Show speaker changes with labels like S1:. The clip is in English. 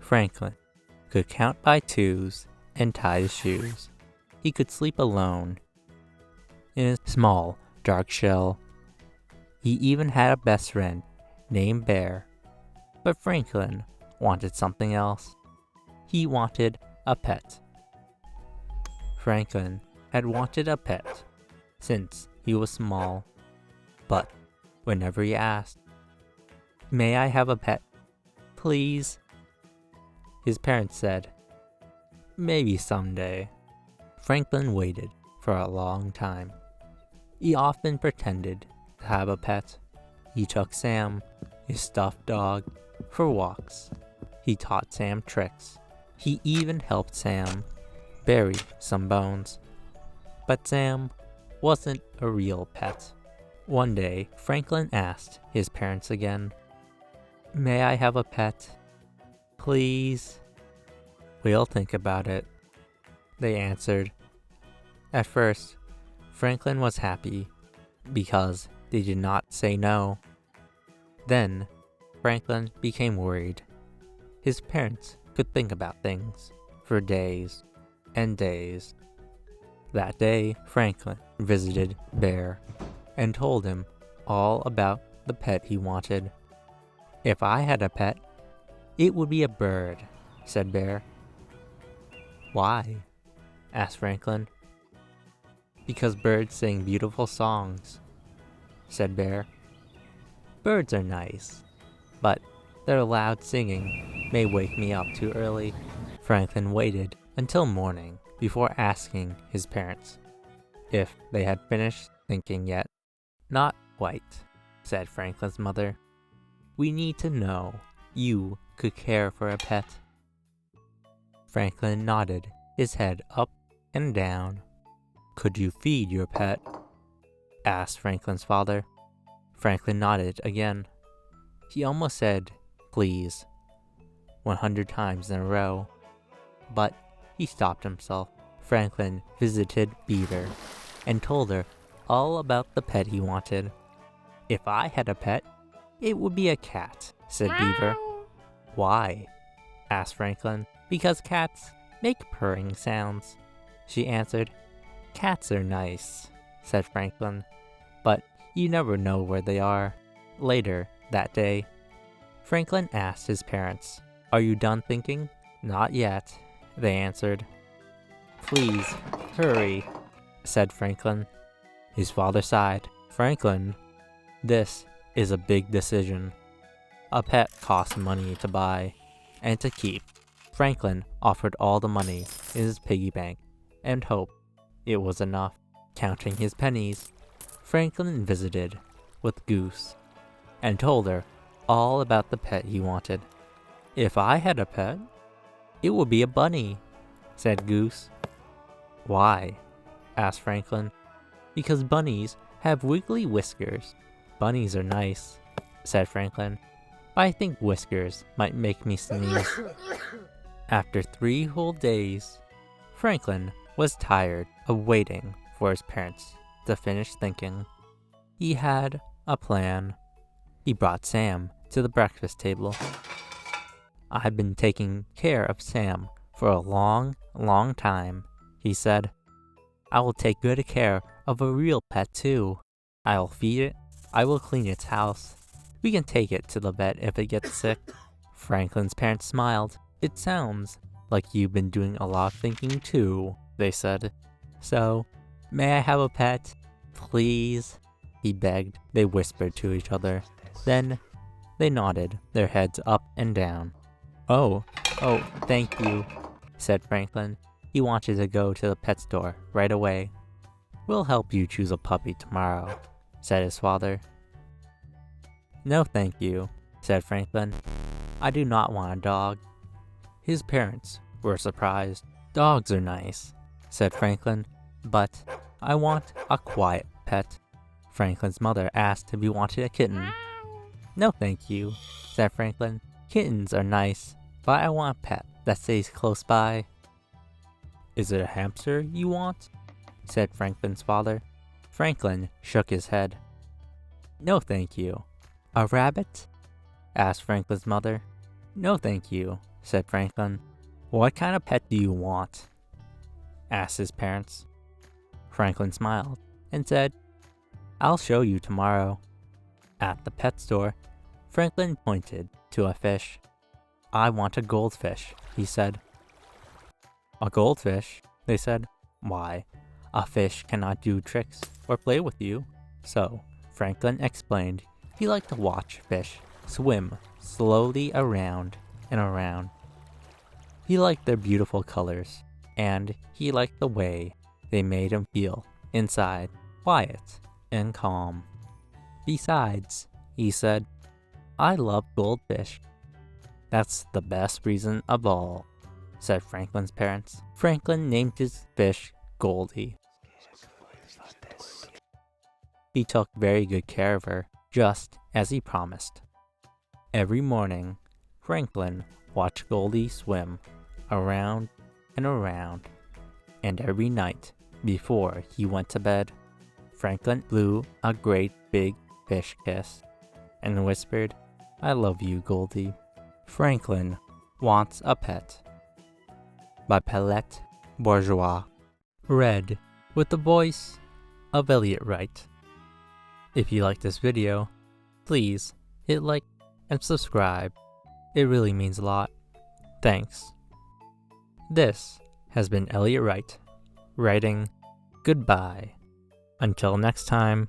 S1: Franklin could count by twos and tie his shoes. He could sleep alone in a small, dark shell. He even had a best friend named Bear. But Franklin wanted something else. He wanted a pet. Franklin had wanted a pet since he was small. But whenever he asked, "May I have a pet, please?" his parents said, "Maybe someday." Franklin waited for a long time. He often pretended to have a pet. He took Sam, his stuffed dog, for walks. He taught Sam tricks. He even helped Sam bury some bones. But Sam wasn't a real pet. One day, Franklin asked his parents again, "May I have a pet, please?" "We'll think about it," they answered. At first, Franklin was happy because they did not say no. Then, Franklin became worried. His parents could think about things for days and days. That day, Franklin visited Bear and told him all about the pet he wanted. "If I had a pet, it would be a bird," said Bear. "Why?" asked Franklin. "Because birds sing beautiful songs," said Bear. "Birds are nice, but their loud singing may wake me up too early." Franklin waited until morning before asking his parents if they had finished thinking yet. "Not quite," said Franklin's mother. "We need to know you could care for a pet." Franklin nodded his head up and down. "Could you feed your pet?" asked Franklin's father. Franklin nodded again. He almost said, "Please," 100 times in a row. But he stopped himself. Franklin visited Beaver and told her all about the pet he wanted. "If I had a pet, it would be a cat," said Beaver. "Why?" asked Franklin. "Because cats make purring sounds," she answered. "Cats are nice," said Franklin, "but you never know where they are." Later that day, Franklin asked his parents, "Are you done thinking?" "Not yet," they answered. "Please, hurry," said Franklin. His father sighed. "Franklin, this is a big decision. A pet costs money to buy and to keep." Franklin offered all the money in his piggy bank and hoped it was enough. Counting his pennies, Franklin visited with Goose and told her all about the pet he wanted. "If I had a pet, it would be a bunny," said Goose. "Why?" asked Franklin. "Because bunnies have wiggly whiskers." "Bunnies are nice," said Franklin, "but I think whiskers might make me sneeze." After 3 whole days, Franklin was tired of waiting for his parents to finish thinking. He had a plan. He brought Sam to the breakfast table. "I've been taking care of Sam for a long, long time," he said. "I will take good care of a real pet too. I will feed it. I will clean its house. We can take it to the vet if it gets sick." Franklin's parents smiled. "It sounds like you've been doing a lot of thinking too," they said. "So, may I have a pet, please?" he begged. They whispered to each other. Then they nodded their heads up and down. Oh, thank you," said Franklin. He wanted to go to the pet store right away. "We'll help you choose a puppy tomorrow," said his father. "No, thank you," said Franklin. "I do not want a dog." His parents were surprised. "Dogs are nice," said Franklin, "but I want a quiet pet." Franklin's mother asked if he wanted a kitten. "No, thank you," said Franklin. "Kittens are nice, but I want a pet that stays close by." "Is it a hamster you want?" said Franklin's father. Franklin shook his head. "No, thank you." "A rabbit?" asked Franklin's mother. "No, thank you," said Franklin. What kind of pet do you want? Asked his parents. Franklin smiled and said, I'll show you tomorrow. At the pet store, Franklin pointed to a fish. I want a goldfish, he said. A goldfish, they said. Why, a fish cannot do tricks or play with you. So, Franklin explained he liked to watch fish swim slowly around and around. He liked their beautiful colors, and he liked the way they made him feel inside, quiet and calm. Besides, he said, I love goldfish. That's the best reason of all, said Franklin's parents. Franklin named his fish Goldie. He took very good care of her, just as he promised. Every morning, Franklin watched Goldie swim around and around, and every night before he went to bed, Franklin blew a great big fish kiss and whispered, I love you, Goldie. Franklin Wants a Pet by Paulette Bourgeois. Read with the voice of Eliot Rite. If you like this video, please hit like and subscribe. It really means a lot. Thanks. This has been Eliot Rite, writing goodbye. Until next time.